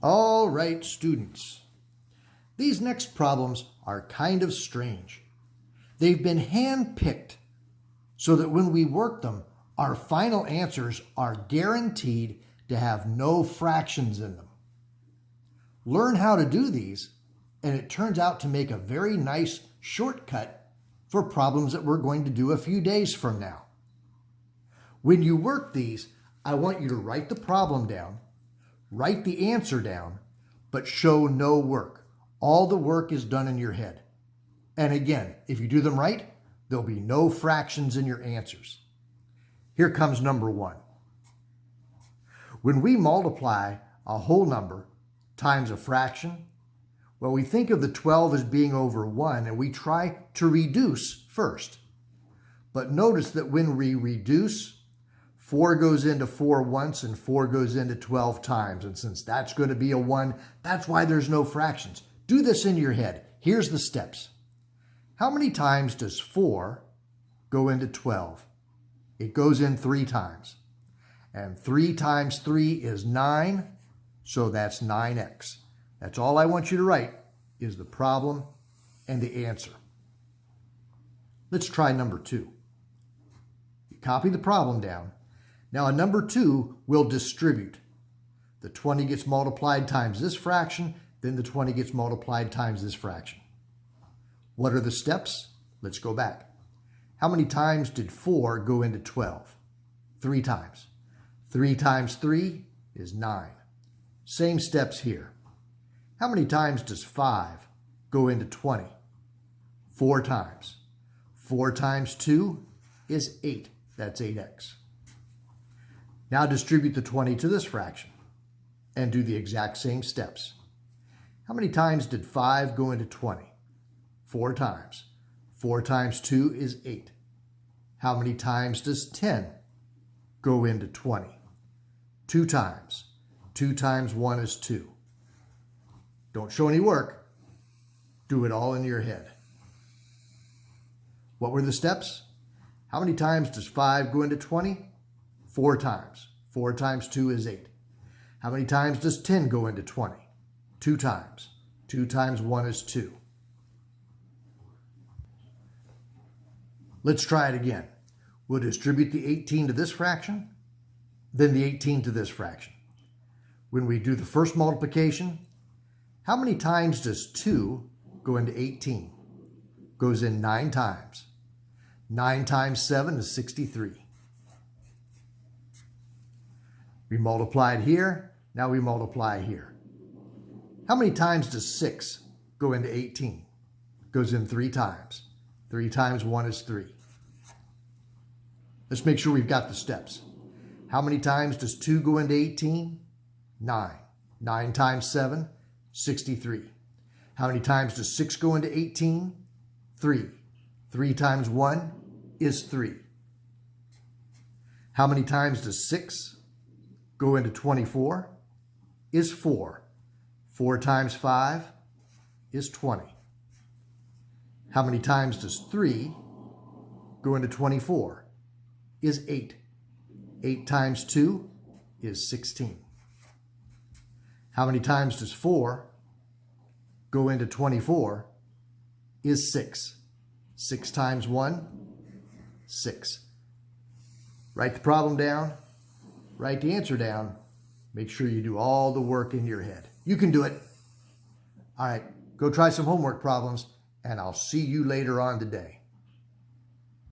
All right, students. These next problems are kind of strange. They've been hand-picked so that when we work them, our final answers are guaranteed to have no fractions in them. Learn how to do these, and it turns out to make a very nice shortcut for problems that we're going to do a few days from now. When you work these, I want you to write the problem down, write the answer down, but show no work. All the work is done in your head. And again, if you do them right, there'll be no fractions in your answers. Here comes number one. When we multiply a whole number times a fraction, well, we think of the 12 as being over 1, and we try to reduce first. But notice that when we reduce, 4 goes into 4 once and 4 goes into 12 times. And since that's going to be a 1, that's why there's no fractions. Do this in your head. Here's the steps. How many times does 4 go into 12? It goes in 3 times. And 3 times 3 is 9, so that's 9x. That's all I want you to write is the problem and the answer. Let's try number 2. You copy the problem down. Now, a number 2 will distribute. The 20 gets multiplied times this fraction, then the 20 gets multiplied times this fraction. What are the steps? Let's go back. How many times did 4 go into 12? 3 times. 3 times 3 is 9. Same steps here. How many times does 5 go into 20? 4 times. 4 times 2 is 8. That's 8x. Now distribute the 20 to this fraction and do the exact same steps. How many times did 5 go into 20? 4 times. 4 times 2 is 8. How many times does 10 go into 20? 2 times. 2 times 1 is 2. Don't show any work. Do it all in your head. What were the steps? How many times does 5 go into 20? 4 times. 4 times 2 is 8. How many times does 10 go into 20? 2 times. 2 times 1 is 2. Let's try it again. We'll distribute the 18 to this fraction, then the 18 to this fraction. When we do the first multiplication, how many times does 2 go into 18? Goes in 9 times. 9 times 7 is 63. We multiplied here, now we multiply here. How many times does 6 go into 18? Goes in 3 times. 3 times 1 is 3. Let's make sure we've got the steps. How many times does 2 go into 18? 9. 9 times 7, 63. How many times does 6 go into 18? 3. 3 times 1 is 3. How many times does 6 go into 24? Is 4. 4 times 5 is 20. How many times does 3 go into 24? Is 8. 8 times 2 is 16. How many times does 4 go into 24? Is 6. 6 times 1, 6. Write the problem down, write the answer down. Make sure you do all the work in your head. You can do it. All right, go try some homework problems, and I'll see you later on today.